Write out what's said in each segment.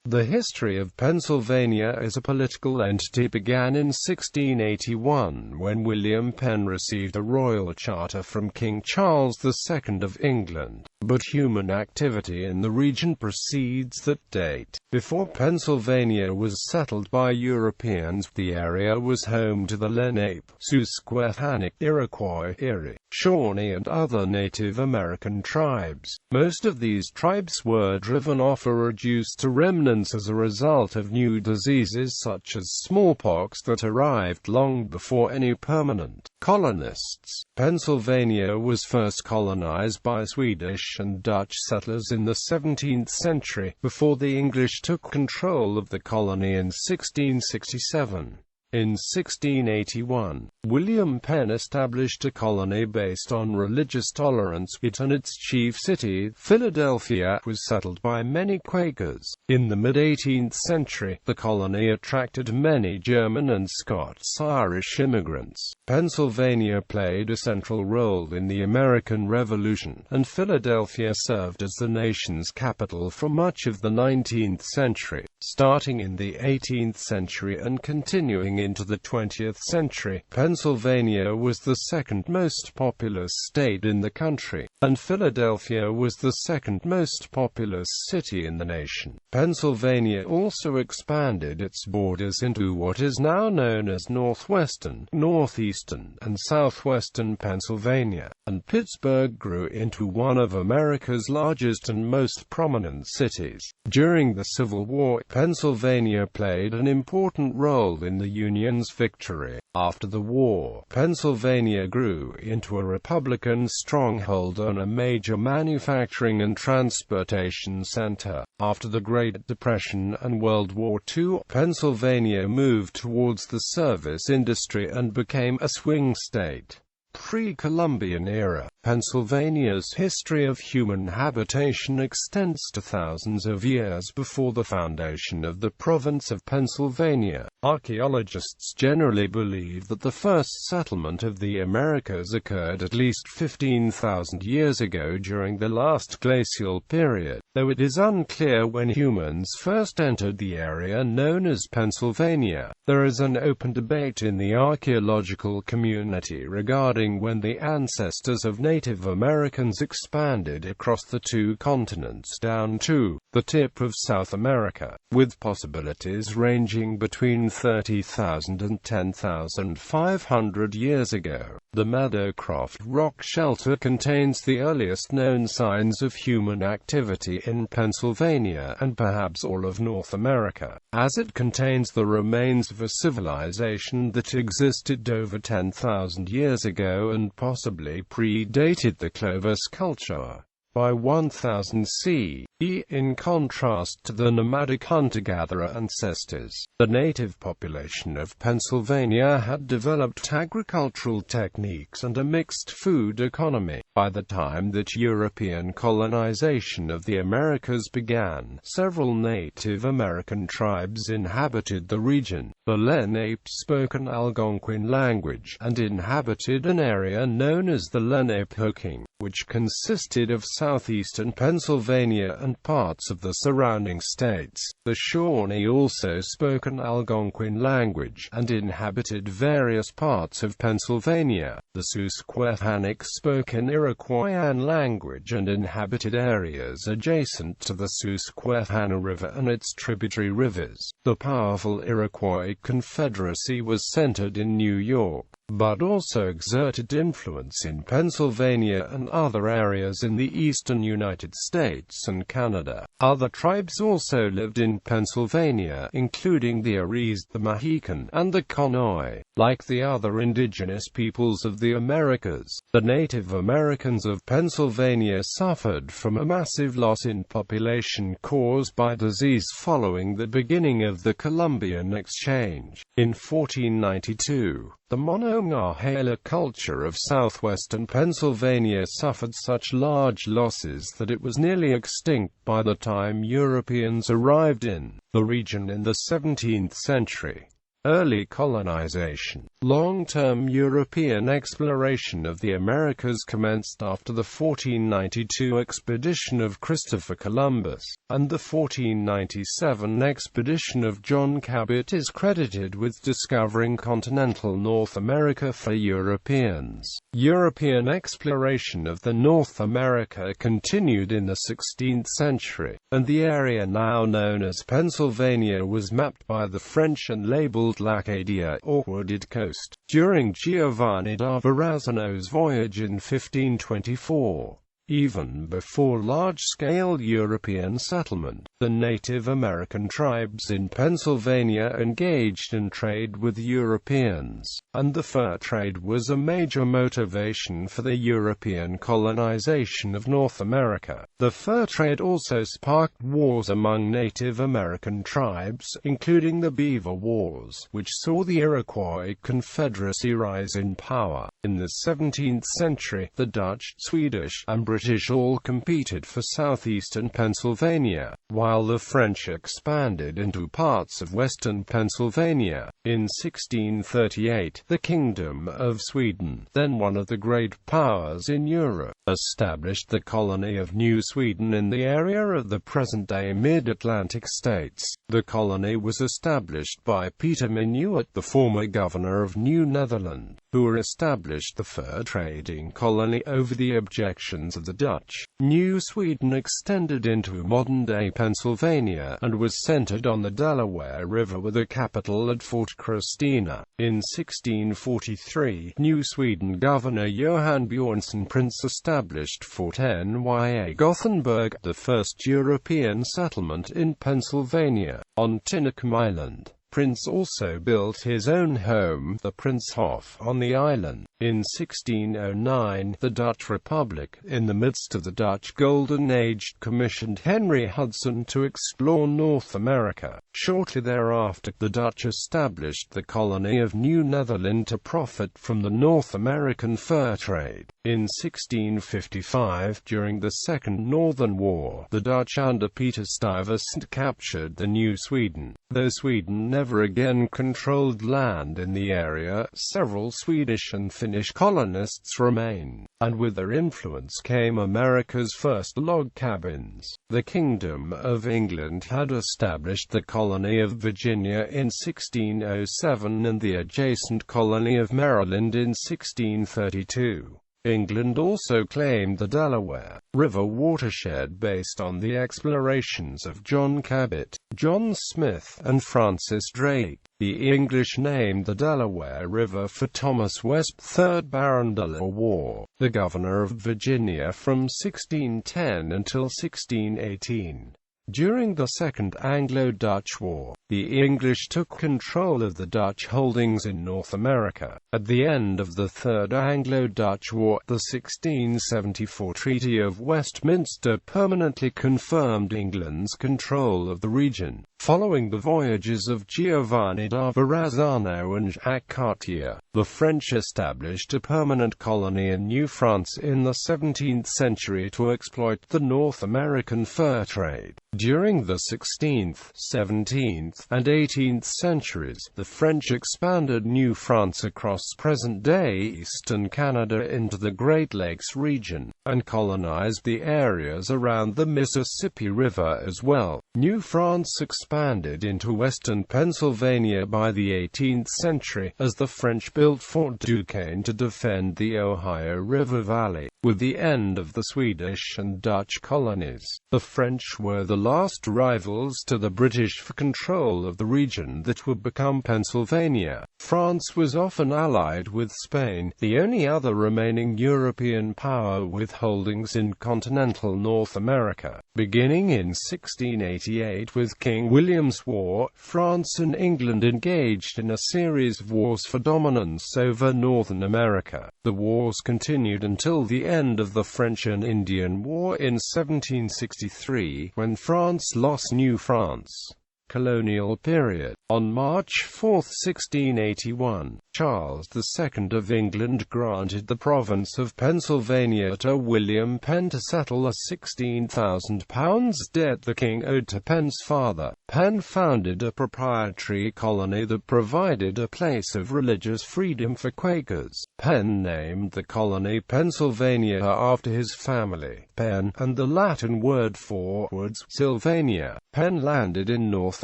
The history of Pennsylvania as a political entity began in 1681, when William Penn received a royal charter from King Charles II of England. But human activity in the region precedes that date. Before Pennsylvania was settled by Europeans, the area was home to the Lenape, Susquehannock, Iroquois, Erie, Shawnee and other Native American tribes. Most of these tribes were driven off or reduced to remnants as a result of new diseases such as smallpox that arrived long before any permanent colonists. Pennsylvania was first colonized by Swedish and Dutch settlers in the 17th century, before the English took control of the colony in 1667. In 1681, William Penn established a colony based on religious tolerance. It and its chief city, Philadelphia, was settled by many Quakers. In the mid-18th century, the colony attracted many German and Scots-Irish immigrants. Pennsylvania played a central role in the American Revolution, and Philadelphia served as the nation's capital for much of the 19th century. Starting in the 18th century and continuing into the 20th century, Pennsylvania was the second most populous state in the country, and Philadelphia was the second most populous city in the nation. Pennsylvania also expanded its borders into what is now known as northwestern, northeastern, and southwestern Pennsylvania, and Pittsburgh grew into one of America's largest and most prominent cities. During the Civil War, Pennsylvania played an important role in the Union's victory. After the war, Pennsylvania grew into a Republican stronghold and a major manufacturing and transportation center. After the Great Depression and World War II, Pennsylvania moved towards the service industry and became a swing state. Pre-Columbian era. Pennsylvania's history of human habitation extends to thousands of years before the foundation of the province of Pennsylvania. Archaeologists generally believe that the first settlement of the Americas occurred at least 15,000 years ago during the last glacial period, though it is unclear when humans first entered the area known as Pennsylvania. There is an open debate in the archaeological community regarding when the ancestors of Native Americans expanded across the two continents down to the tip of South America, with possibilities ranging between 30,000 and 10,500 years ago. The Meadowcroft rock shelter contains the earliest known signs of human activity in Pennsylvania and perhaps all of North America, as it contains the remains of a civilization that existed over 10,000 years ago and possibly predated the Clovis culture by 1000 CE, in contrast to the nomadic hunter-gatherer ancestors. The native population of Pennsylvania had developed agricultural techniques and a mixed food economy. By the time that European colonization of the Americas began, several Native American tribes inhabited the region. The Lenape spoke an Algonquin language, and inhabited an area known as the Lenape Hooking, which consisted of southeastern Pennsylvania and parts of the surrounding states. The Shawnee also spoke an Algonquin language, and inhabited various parts of Pennsylvania. The Susquehannock spoke an Iroquois language and inhabited areas adjacent to the Susquehanna River and its tributary rivers. The powerful Iroquois Confederacy was centered in New York, but also exerted influence in Pennsylvania and other areas in the eastern United States and Canada. Other tribes also lived in Pennsylvania, including the Eries, the Mohican, and the Conoy. Like the other indigenous peoples of the Americas, the Native Americans of Pennsylvania suffered from a massive loss in population caused by disease following the beginning of the Columbian Exchange. In 1492, the Monongahela culture of southwestern Pennsylvania suffered such large losses that it was nearly extinct by the time Europeans arrived in the region in the 17th century. Early colonization. Long-term European exploration of the Americas commenced after the 1492 expedition of Christopher Columbus, and the 1497 expedition of John Cabot is credited with discovering continental North America for Europeans. European exploration of the North America continued in the 16th century, and the area now known as Pennsylvania was mapped by the French and labeled L'Acadia, or Wooded Coast, during Giovanni da Verrazzano's voyage in 1524. Even before large-scale European settlement, the Native American tribes in Pennsylvania engaged in trade with Europeans, and the fur trade was a major motivation for the European colonization of North America. The fur trade also sparked wars among Native American tribes, including the Beaver Wars, which saw the Iroquois Confederacy rise in power. In the 17th century, the Dutch, Swedish, and British all competed for southeastern Pennsylvania, while the French expanded into parts of western Pennsylvania. In 1638, the Kingdom of Sweden, then one of the great powers in Europe, established the colony of New Sweden in the area of the present-day mid-Atlantic states. The colony was established by Peter Minuit, the former governor of New Netherland, who established the fur trading colony over the objections of the Dutch. New Sweden extended into modern-day Pennsylvania, and was centered on the Delaware River with a capital at Fort Christina. In 1643, New Sweden Governor Johan Björnsson Prince established Fort Nya Gothenburg, the first European settlement in Pennsylvania, on Tinicum Island. Prince also built his own home, the Princehof, on the island. In 1609, the Dutch Republic, in the midst of the Dutch Golden Age, commissioned Henry Hudson to explore North America. Shortly thereafter, the Dutch established the colony of New Netherland to profit from the North American fur trade. In 1655, during the Second Northern War, the Dutch under Peter Stuyvesant captured the New Sweden. Though Sweden never again controlled land in the area, several Swedish and Finnish colonists remain, and with their influence came America's first log cabins. The Kingdom of England had established the colony of Virginia in 1607 and the adjacent colony of Maryland in 1632. England also claimed the Delaware River watershed based on the explorations of John Cabot, John Smith, and Francis Drake. The English named the Delaware River for Thomas West, 3rd Baron Delaware, the governor of Virginia from 1610 until 1618. During the Second Anglo-Dutch War, the English took control of the Dutch holdings in North America. At the end of the Third Anglo-Dutch War, the 1674 Treaty of Westminster permanently confirmed England's control of the region. Following the voyages of Giovanni da Verrazzano and Jacques Cartier, the French established a permanent colony in New France in the 17th century to exploit the North American fur trade. During the 16th, 17th, and 18th centuries, the French expanded New France across present-day eastern Canada into the Great Lakes region, and colonized the areas around the Mississippi River as well. New France expanded into western Pennsylvania by the 18th century, as the French built Fort Duquesne to defend the Ohio River Valley. With the end of the Swedish and Dutch colonies, the French were the last rivals to the British for control of the region that would become Pennsylvania. France was often allied with Spain, the only other remaining European power with holdings in continental North America. Beginning in 1688 with King William's War, France and England engaged in a series of wars for dominance over Northern America. The wars continued until the end of the French and Indian War in 1763, when France lost New France. pre-colonial period. On March 4, 1681, Charles II of England granted the province of Pennsylvania to William Penn to settle a £16,000 debt the king owed to Penn's father. Penn founded a proprietary colony that provided a place of religious freedom for Quakers. Penn named the colony Pennsylvania after his family, Penn, and the Latin word for woods, Sylvania. Penn landed in North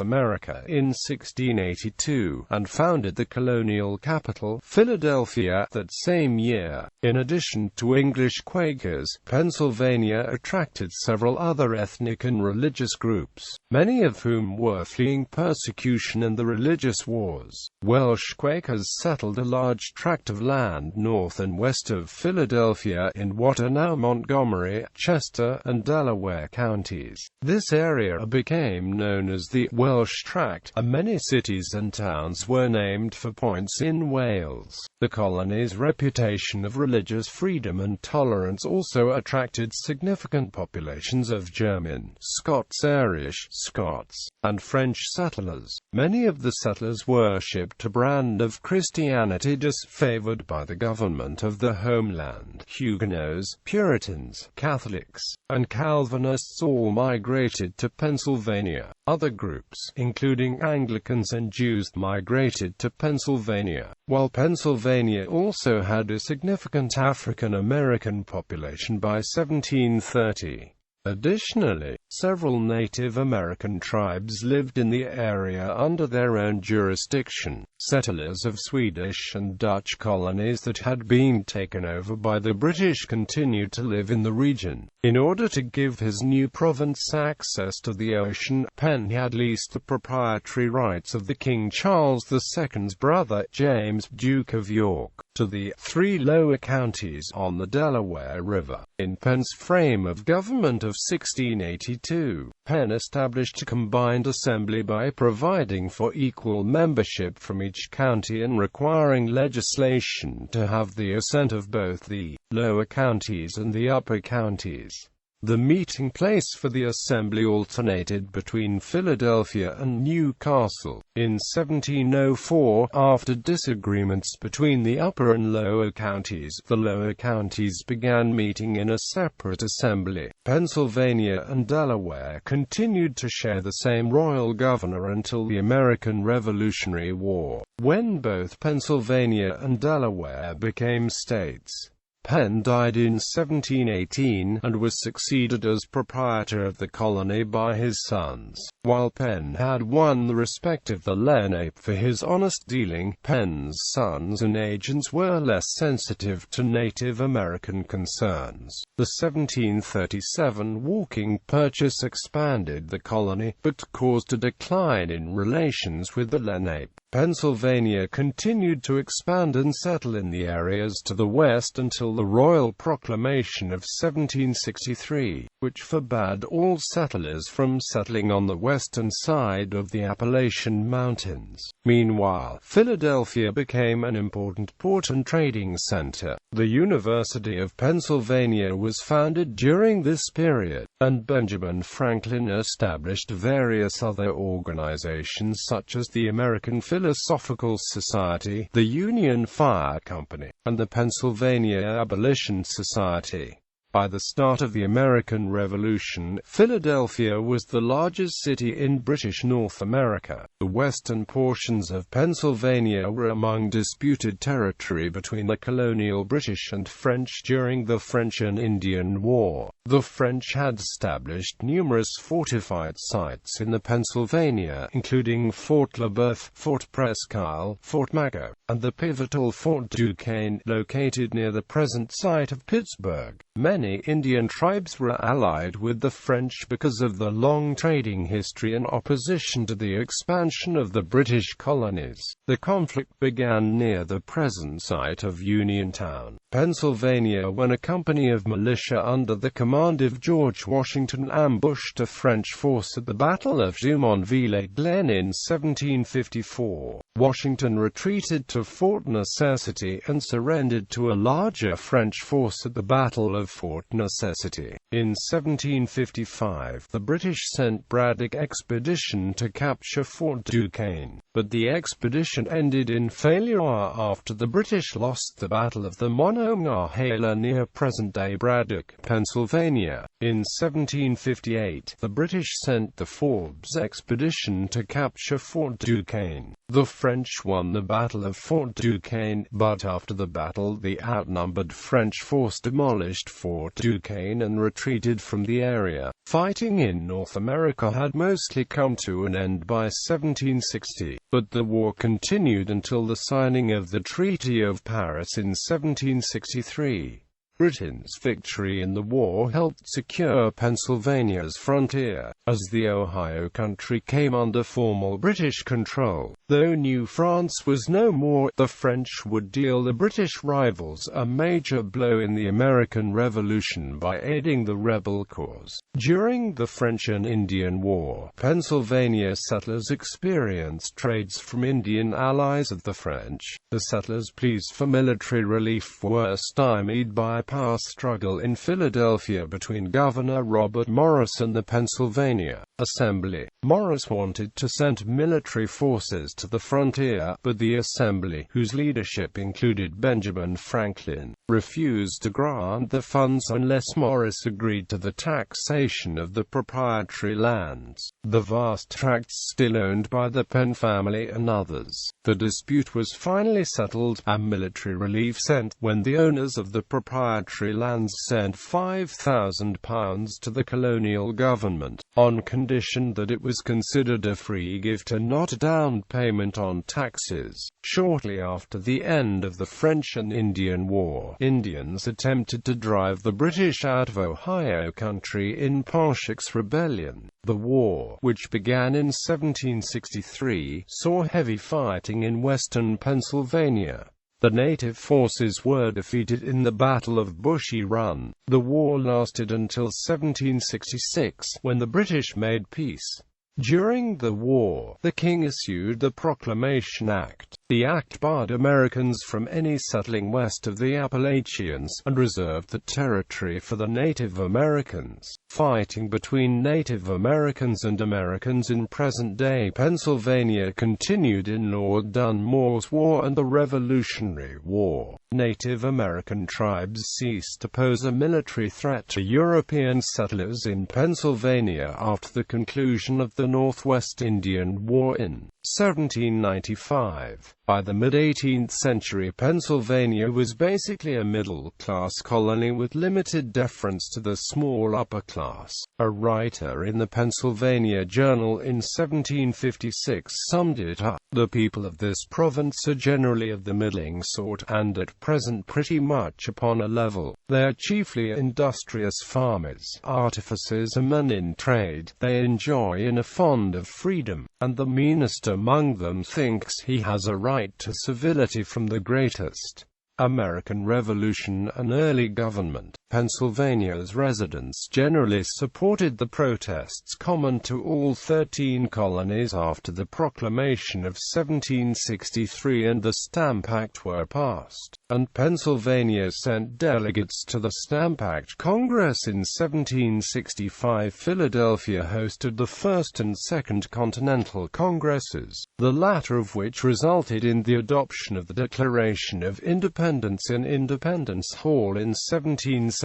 America in 1682, and founded the colonial capital, Philadelphia, that same year. In addition to English Quakers, Pennsylvania attracted several other ethnic and religious groups, many of whom were fleeing persecution and the religious wars. Welsh Quakers settled a large tract of land north and west of Philadelphia in what are now Montgomery, Chester, and Delaware counties. This area became known as the Welsh Tract, and many cities and towns were named for points in Wales. The colony's reputation of religious freedom and tolerance also attracted significant populations of German, Scots-Irish, Scots, and French settlers. Many of the settlers worshipped a brand of Christianity disfavored by the government of the homeland. Huguenots, Puritans, Catholics, and Calvinists all migrated to Pennsylvania. Other groups, including Anglicans and Jews, migrated to Pennsylvania, while Pennsylvania also had a significant African American population by 1730. Additionally, several Native American tribes lived in the area under their own jurisdiction. Settlers of Swedish and Dutch colonies that had been taken over by the British continued to live in the region. In order to give his new province access to the ocean, Penn had leased the proprietary rights of the King Charles II's brother, James, Duke of York, to the three lower counties on the Delaware River. In Penn's frame of government of 1682, Penn established a combined assembly by providing for equal membership from each county and requiring legislation to have the assent of both the lower counties and the upper counties. The meeting place for the assembly alternated between Philadelphia and Newcastle. In 1704, after disagreements between the upper and lower counties, the lower counties began meeting in a separate assembly. Pennsylvania and Delaware continued to share the same royal governor until the American Revolutionary War, when both Pennsylvania and Delaware became states. Penn died in 1718, and was succeeded as proprietor of the colony by his sons. While Penn had won the respect of the Lenape for his honest dealing, Penn's sons and agents were less sensitive to Native American concerns. The 1737 walking purchase expanded the colony, but caused a decline in relations with the Lenape. Pennsylvania continued to expand and settle in the areas to the west until the Royal Proclamation of 1763, which forbade all settlers from settling on the western side of the Appalachian Mountains. Meanwhile, Philadelphia became an important port and trading center. The University of Pennsylvania was founded during this period, and Benjamin Franklin established various other organizations such as the American Philosophical Society, the Union Fire Company, and the Pennsylvania Abolition Society. By the start of the American Revolution, Philadelphia was the largest city in British North America. The western portions of Pennsylvania were among disputed territory between the colonial British and French during the French and Indian War. The French had established numerous fortified sites in the Pennsylvania, including Fort Le Boeuf, Fort Presqu'Isle, Fort Mago, and the pivotal Fort Duquesne, located near the present site of Pittsburgh. Many Indian tribes were allied with the French because of the long trading history and opposition to the expansion of the British colonies. The conflict began near the present site of Uniontown, Pennsylvania, when a company of militia under the command of George Washington ambushed a French force at the Battle of Jumonville Glen in 1754. Washington retreated to Fort Necessity and surrendered to a larger French force at the Battle of Fort Necessity. In 1755, the British sent Braddock's expedition to capture Fort Duquesne, but the expedition ended in failure after the British lost the Battle of the Monongahela near present-day Braddock, Pennsylvania. In 1758, the British sent the Forbes expedition to capture Fort Duquesne. The French won the Battle of Fort Duquesne, but after the battle the outnumbered French force demolished Fort Duquesne and retreated from the area. Fighting in North America had mostly come to an end by 1760, but the war continued until the signing of the Treaty of Paris in 1763. Britain's victory in the war helped secure Pennsylvania's frontier, as the Ohio country came under formal British control. Though New France was no more, the French would deal the British rivals a major blow in the American Revolution by aiding the rebel cause. During the French and Indian War, Pennsylvania settlers experienced trades from Indian allies of the French. The settlers' pleas for military relief were stymied by power struggle in Philadelphia between Governor Robert Morris and the Pennsylvania Assembly. Morris wanted to send military forces to the frontier, but the Assembly, whose leadership included Benjamin Franklin, refused to grant the funds unless Morris agreed to the taxation of the proprietary lands, the vast tracts still owned by the Penn family and others. The dispute was finally settled, and military relief sent, when the owners of the proprietary lands sent £5,000 to the colonial government, on condition that it was considered a free gift and not a down payment on taxes. Shortly after the end of the French and Indian War, Indians attempted to drive the British out of Ohio country in Pontiac's Rebellion. The war, which began in 1763, saw heavy fighting in western Pennsylvania. The native forces were defeated in the Battle of Bushy Run. The war lasted until 1766, when the British made peace. During the war, the king issued the Proclamation Act. The act barred Americans from any settling west of the Appalachians, and reserved the territory for the Native Americans. Fighting between Native Americans and Americans in present-day Pennsylvania continued in Lord Dunmore's War and the Revolutionary War. Native American tribes ceased to pose a military threat to European settlers in Pennsylvania after the conclusion of the Northwest Indian War in 1795. By the mid-18th century, Pennsylvania was basically a middle-class colony with limited deference to the small upper class. A writer in the Pennsylvania Journal in 1756 summed it up: "The people of this province are generally of the middling sort, and at present pretty much upon a level. They are chiefly industrious farmers, artificers and men in trade. They enjoy and are fond of freedom, and the meanest among them thinks he has a right to civility from the greatest." American Revolution and early government. Pennsylvania's residents generally supported the protests common to all 13 colonies after the Proclamation of 1763 and the Stamp Act were passed, and Pennsylvania sent delegates to the Stamp Act Congress in 1765. Philadelphia hosted the First and Second Continental Congresses, the latter of which resulted in the adoption of the Declaration of Independence in Independence Hall in 1776.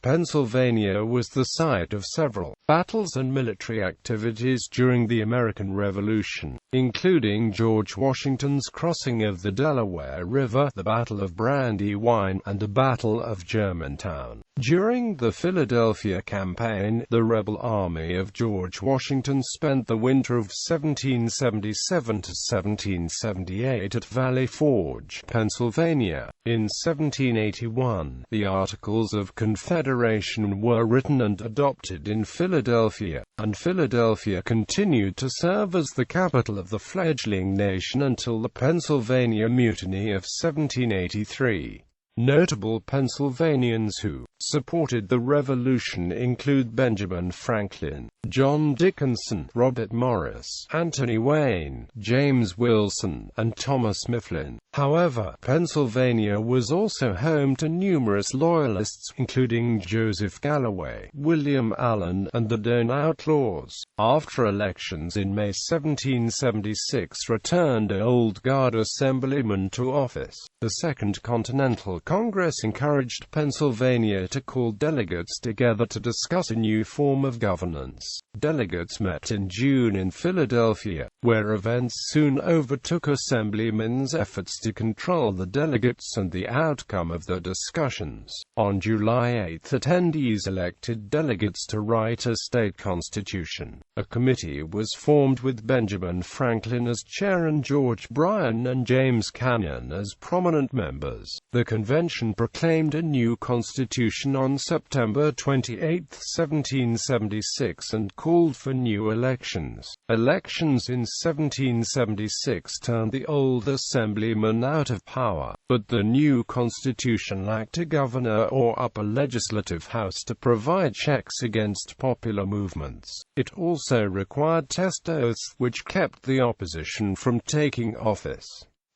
Pennsylvania was the site of several battles and military activities during the American Revolution, including George Washington's crossing of the Delaware River, the Battle of Brandywine, and the Battle of Germantown. During the Philadelphia Campaign, the rebel army of George Washington spent the winter of 1777 to 1778 at Valley Forge, Pennsylvania. In 1781, the Articles of Confederation were written and adopted in Philadelphia, and Philadelphia continued to serve as the capital of the fledgling nation until the Pennsylvania Mutiny of 1783. Notable Pennsylvanians who supported the Revolution include Benjamin Franklin, John Dickinson, Robert Morris, Anthony Wayne, James Wilson, and Thomas Mifflin. However, Pennsylvania was also home to numerous Loyalists, including Joseph Galloway, William Allen, and the Doane Outlaws. After elections in May 1776 returned an Old Guard assemblyman to office. The Second Continental Congress encouraged Pennsylvania to call delegates together to discuss a new form of governance. Delegates met in June in Philadelphia, where events soon overtook Assemblyman's efforts to control the delegates and the outcome of the discussions. On July 8, attendees elected delegates to write a state constitution. A committee was formed with Benjamin Franklin as chair and George Bryan and James Canyon as prominent members. The convention proclaimed a new constitution on September 28, 1776 and called for new elections. Elections in 1776 turned the old assemblyman out of power, but the new constitution lacked a governor or upper legislative house to provide checks against popular movements. It also required test oaths, which kept the opposition from taking office.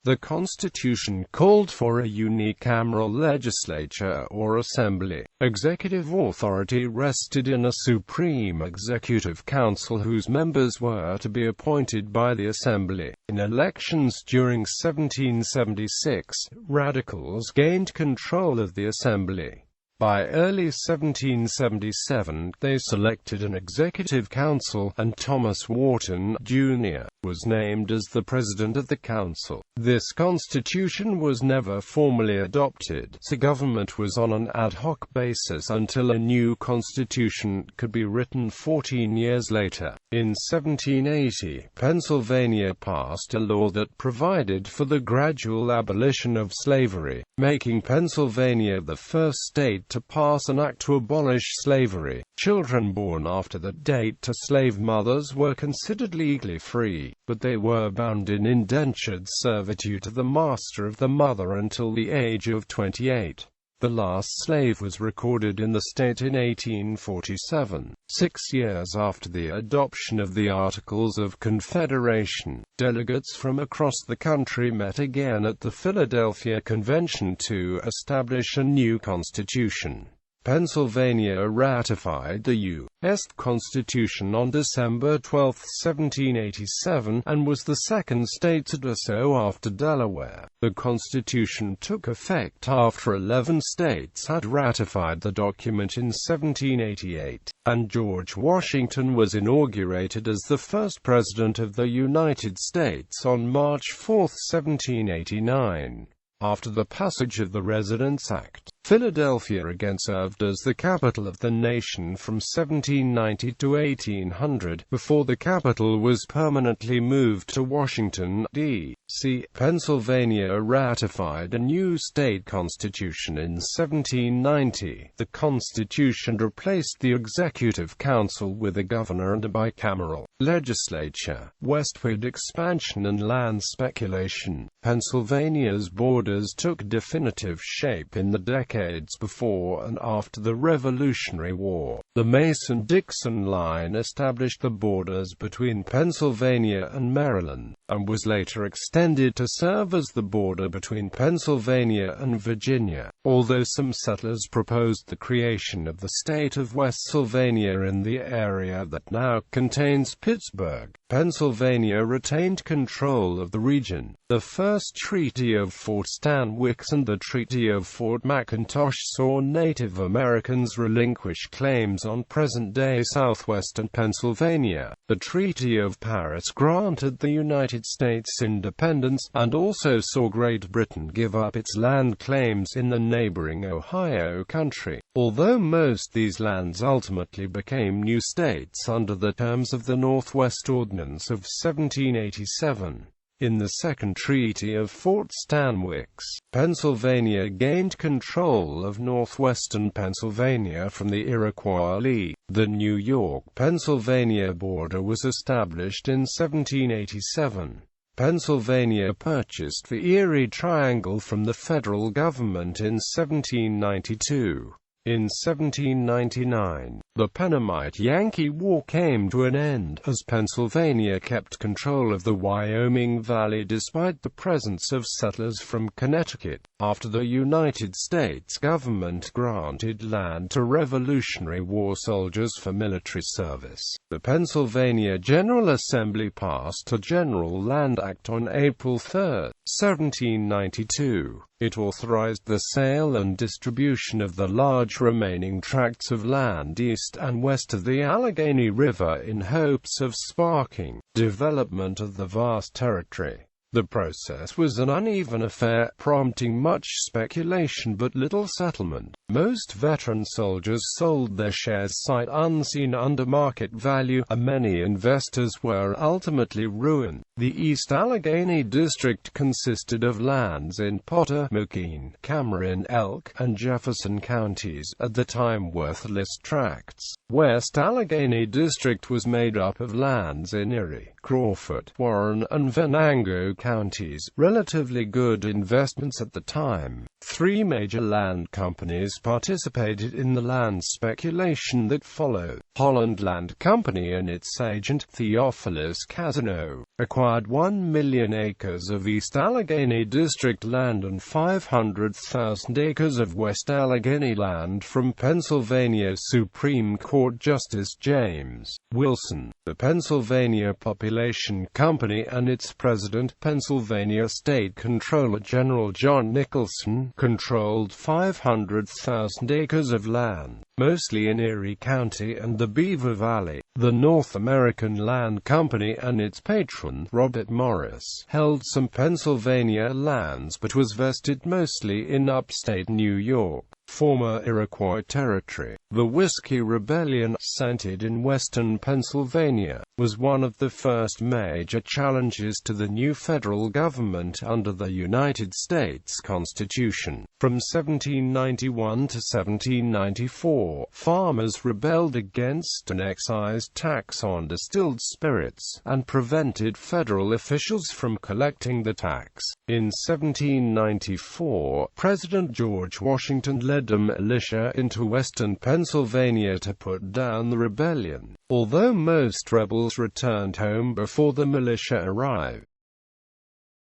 The Constitution called for a unicameral legislature or assembly. Executive authority rested in a supreme executive council whose members were to be appointed by the assembly. In elections during 1776, radicals gained control of the assembly. By early 1777, they selected an executive council, and Thomas Wharton, Jr., was named as the president of the council. This constitution was never formally adopted, so government was on an ad hoc basis until a new constitution could be written 14 years later. In 1780, Pennsylvania passed a law that provided for the gradual abolition of slavery, making Pennsylvania the first state to pass an act to abolish slavery. Children born after that date to slave mothers were considered legally free, but they were bound in indentured servitude to the master of the mother until the age of 28. The last slave was recorded in the state in 1847, 6 years after the adoption of the Articles of Confederation. Delegates from across the country met again at the Philadelphia Convention to establish a new constitution. Pennsylvania ratified the U.S. Constitution on December 12, 1787, and was the second state to do so after Delaware. The Constitution took effect after 11 states had ratified the document in 1788, and George Washington was inaugurated as the first President of the United States on March 4, 1789. After the passage of the Residence Act, Philadelphia again served as the capital of the nation from 1790 to 1800, before the capital was permanently moved to Washington, D.C. Pennsylvania ratified a new state constitution in 1790. The constitution replaced the executive council with a governor and a bicameral legislature. Westward expansion and land speculation. Pennsylvania's borders took definitive shape in the decades before and after the Revolutionary War. The Mason-Dixon line established the borders between Pennsylvania and Maryland, and was later extended to serve as the border between Pennsylvania and Virginia, although some settlers proposed the creation of the state of West Sylvania in the area that now contains Pittsburgh. Pennsylvania retained control of the region. The first Treaty of Fort Stanwix and the Treaty of Fort McIntosh saw Native Americans relinquish claims on present-day southwestern Pennsylvania. The Treaty of Paris granted the United States independence, and also saw Great Britain give up its land claims in the neighboring Ohio country, although most these lands ultimately became new states under the terms of the Northwest Ordinance of 1787. In the Second Treaty of Fort Stanwix, Pennsylvania gained control of northwestern Pennsylvania from the Iroquois. The New York, Pennsylvania border was established in 1787. Pennsylvania purchased the Erie Triangle from the federal government in 1792. In 1799, The Pennamite-Yankee War came to an end, as Pennsylvania kept control of the Wyoming Valley despite the presence of settlers from Connecticut, after the United States government granted land to Revolutionary War soldiers for military service. The Pennsylvania General Assembly passed a General Land Act on April 3, 1792. It authorized the sale and distribution of the large remaining tracts of land east and west of the Allegheny River in hopes of sparking development of the vast territory. The process was an uneven affair, prompting much speculation but little settlement. Most veteran soldiers sold their shares sight unseen under market value, and many investors were ultimately ruined. The East Allegheny District consisted of lands in Potter, McKean, Cameron, Elk, and Jefferson counties, at the time worthless tracts. West Allegheny District was made up of lands in Erie, Crawford, Warren, and Venango counties, relatively good investments at the time. Three major land companies participated in the land speculation that followed. Holland Land Company and its agent, Theophilus Casino, acquired 1 million acres of East Allegheny District land and 500,000 acres of West Allegheny land from Pennsylvania Supreme Court Justice James Wilson. The Pennsylvania Population Company and its president, Pennsylvania State Comptroller General John Nicholson, controlled 500,000 acres of land, mostly in Erie County and the Beaver Valley. The North American Land Company and its patron, Robert Morris, held some Pennsylvania lands but was vested mostly in upstate New York, former Iroquois territory. The Whiskey Rebellion, centered in western Pennsylvania, was one of the first major challenges to the new federal government under the United States Constitution. From 1791 to 1794, farmers rebelled against an excise tax on distilled spirits, and prevented federal officials from collecting the tax. In 1794, President George Washington led a militia into western Pennsylvania to put down the rebellion, although most rebels returned home before the militia arrived.